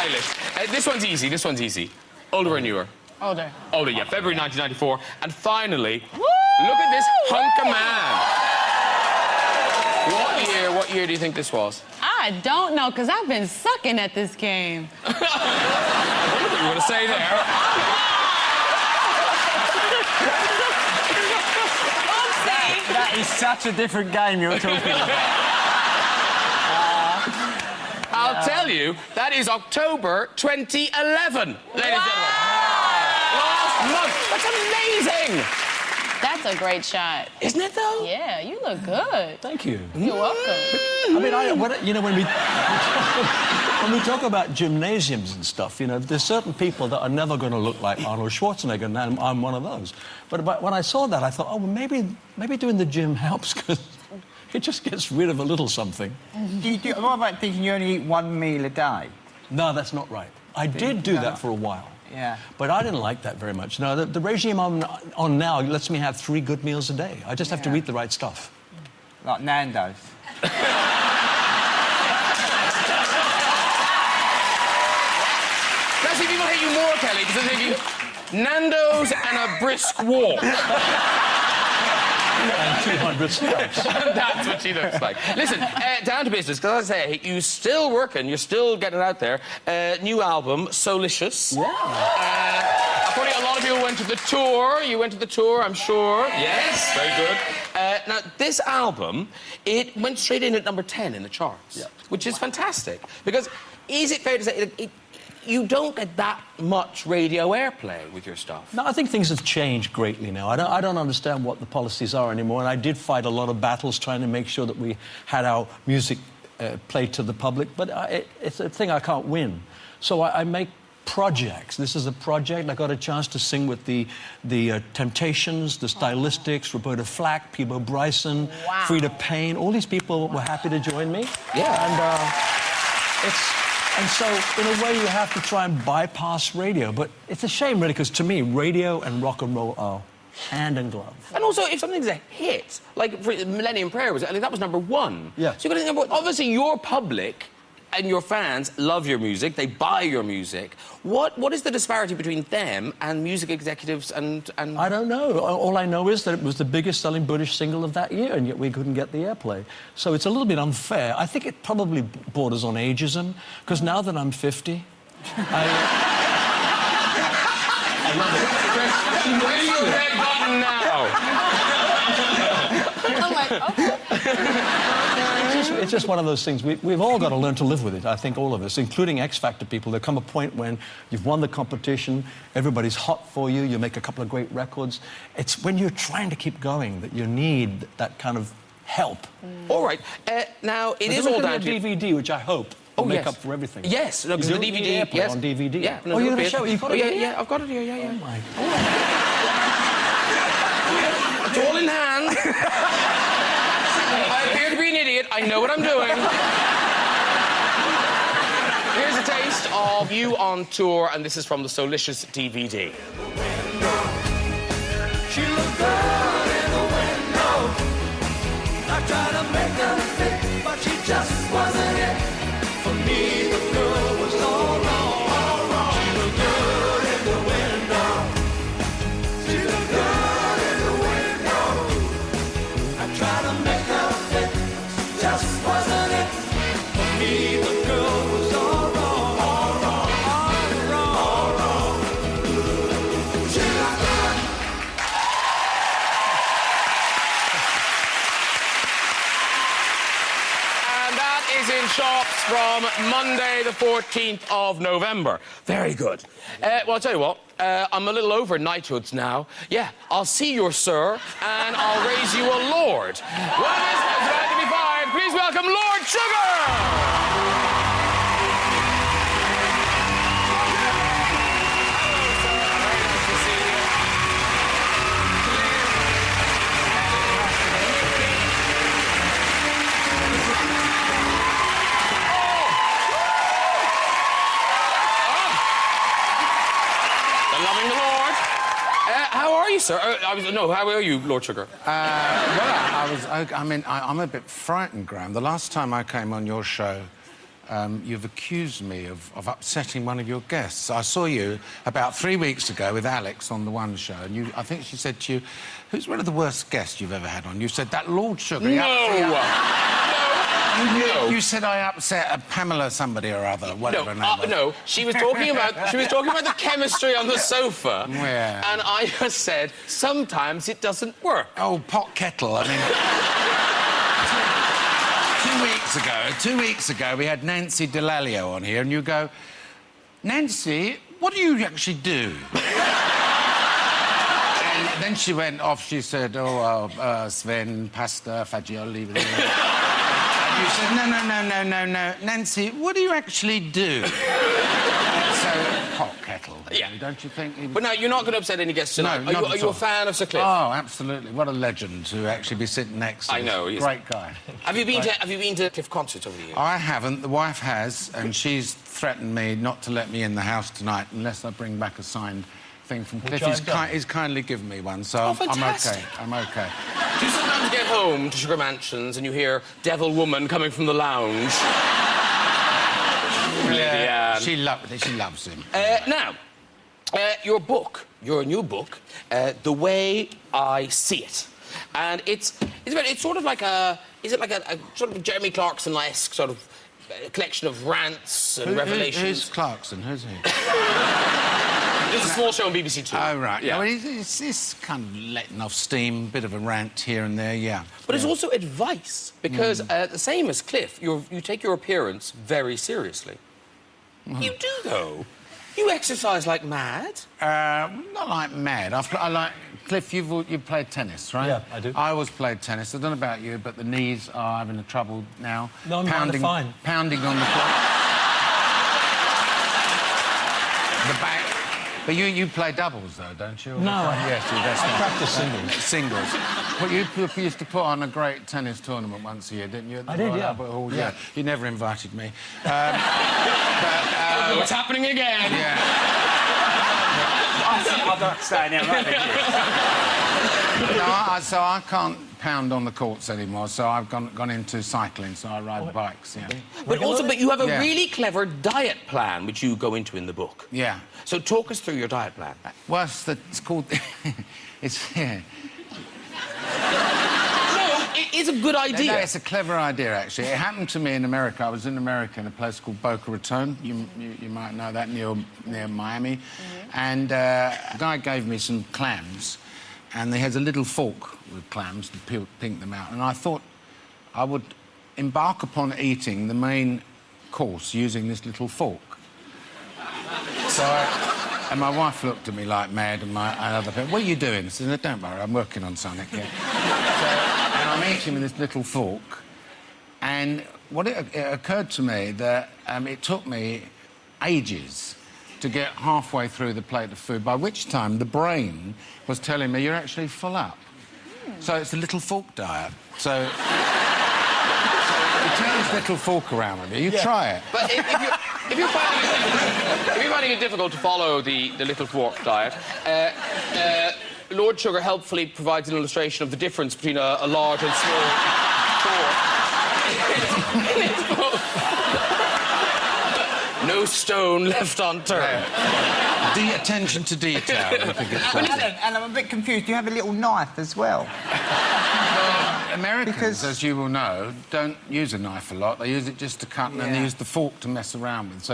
Eilish. This one's easy, this one's easy. Older or newer? Older. Older, yeah. February 1994. And finally, look at this hunk of man. What year do you think this was? I don't know, because I've been sucking at this game. I don't know what you want to say there. That is such a different game you're talking about. I'll tell you, that is October 2011, ladies and gentlemen. Last month. That's amazing. That's a great shot. Isn't it, though? Yeah, you look good. Thank you. You're welcome. I mean, when we talk about gymnasiums and stuff, you know, there's certain people that are never going to look like Arnold Schwarzenegger, and I'm one of those. But when I saw that, I thought, oh, well, maybe doing the gym helps, because it just gets rid of a little something. What about thinking you only eat one meal a day? No, that's not right. I did do that for a while. Yeah. But I didn't like that very much. No, the regime I'm on now lets me have 3 good meals a day. I just have to eat the right stuff. Like Nando's. Now, see, people hate you more, Kelly, because they're thinking Nando's and a brisk walk. And 200 steps. That's what she looks like. Listen, down to business, because as I say, you're still working, you're still getting out there. New album, Solicious. Yeah. According to a lot of people went to the tour. You went to the tour, I'm sure. Yes, very good. Now, this album, it went straight in at number 10 in the charts, which is fantastic. Because is it fair to say you don't get that much radio airplay with your stuff? No, I think things have changed greatly now. I don't understand what the policies are anymore, and I did fight a lot of battles trying to make sure that we had our music played to the public, but it's a thing I can't win. So I make projects. This is a project. I got a chance to sing with the Temptations, the Stylistics, Roberta Flack, Peebo Bryson, Frida Payne. All these people were happy to join me. Yeah. And so, in a way, you have to try and bypass radio. But it's a shame, really, because to me, radio and rock and roll are hand and glove. And also, if something's a hit, like Millennium Prayer was, I think that was number 1. Yeah. So you've got to think about, obviously, your public and your fans love your music, they buy your music. What is the disparity between them and music executives and... I don't know. All I know is that it was the biggest selling British single of that year, and yet we couldn't get the airplay. So it's a little bit unfair. I think it probably borders on ageism, because now that I'm 50, I love it. Where's your red button now? I'm like, okay. It's just one of those things. We've all got to learn to live with it, I think, all of us, including X Factor people. There come a point when you've won the competition, everybody's hot for you, you make a couple of great records. It's when you're trying to keep going that you need that kind of help. All right. Now, it is all down to... DVD, which I hope will make up for everything. Yes, no, because the DVD... Yes. On DVD? Yeah. No, you're going to show it? You've got it here? Yeah, I've got it here, yeah. Oh, my God. It's all in hand. I appear to be an idiot. I know what I'm doing. Here's a taste of you on tour, and this is from the Solicious DVD. She looked good in the window. I tried to make her fit, but she just wasn't it. For me, the girl was all wrong, all wrong. She looked good in the window. She looked good in the window. I tried to make her fit, just wasn't it. For me, the girl was all wrong, all wrong, all wrong, all wrong. She looked good. And that is in shops from Monday, the 14th of November. Very good. Well, I'll tell you what, I'm a little over knighthoods now. Yeah, I'll see your sir, and I'll raise you a lord. One of his is about to be fired. Please welcome Lord Sugar! Loving the Lord. How are you, sir? How are you, Lord Sugar? I'm a bit frightened, Graham. The last time I came on your show, you've accused me of upsetting one of your guests. I saw you about 3 weeks ago with Alex on the One Show, and I think she said to you, who's one of the worst guests you've ever had on? You said, that Lord Sugar. No! You said I upset a Pamela somebody or other, whatever her name was. No, she was talking about the chemistry on the sofa. Yeah. And I just said, sometimes it doesn't work. Oh, pot kettle, I mean... 2 weeks ago, we had Nancy Delalio on here, and you go, Nancy, what do you actually do? And then she went off, she said, Sven, pasta, fagioli... And you said, no, Nancy, what do you actually do? So, pot kettle, Yeah. Don't you think? But now, you're not going to upset any guests tonight. No, Are you a fan of Sir Cliff? Oh, absolutely. What a legend to actually be sitting next to. I know, he's... Great guy. Have you been to Cliff concerts over the years? I haven't. The wife has, and she's threatened me not to let me in the house tonight unless I bring back a signed thing from Cliff. He's kindly given me one, so I'm okay. I'm okay. Do you sometimes get home to Sugar Mansions and you hear Devil Woman coming from the lounge? Yeah, she loves him. Now, your new book, The Way I See It. And it's sort of like a sort of Jeremy Clarkson-esque sort of collection of rants and revelations. Who's Clarkson? Who's he? It's a small show on BBC2. Oh, right. Yeah. No, it's kind of letting off steam, bit of a rant here and there, yeah. But it's also advice, because the same as Cliff, you take your appearance very seriously. You do, though. You exercise like mad. Not like mad. I like... Cliff, you've played tennis, right? Yeah, I do. I always played tennis. I don't know about you, but the knees are having trouble now. No, mine are fine. Pounding on the court. The back. But you play doubles, though, don't you? No. Yes, that's I not... practice singles. Singles. But you used to put on a great tennis tournament once a year, didn't you? I did, yeah. Hall, yeah. You never invited me. What's happening again? Yeah. I'm not staying there, right? No, so I can't pound on the courts anymore, so I've gone into cycling, so I ride bikes, yeah. But you have a Yeah. really clever diet plan, which you go into in the book. Yeah. So talk us through your diet plan. Well, it's called... yeah. It is a good idea. No, it's a clever idea, actually. It happened to me in America. I was in America in a place called Boca Raton. You might know that, near Miami. And a guy gave me some clams, and he has a little fork with clams to pink them out. And I thought I would embark upon eating the main course using this little fork. So and my wife looked at me like mad, and other people, what are you doing? I said, no, don't worry, I'm working on something here. And I'm eating with this little fork, and it occurred to me that it took me ages to get halfway through the plate of food, by which time the brain was telling me you're actually full up. So it's a little fork diet. So you turn this little fork around with you, try it. But if you're finding it difficult to follow the little fork diet, Lord Sugar helpfully provides an illustration of the difference between a large and small fork. No stone left unturned. Attention to detail. I think it's And I'm a bit confused. Do you have a little knife as well? Americans, as you will know, don't use a knife a lot. They use it just to cut, and then they use the fork to mess around with. So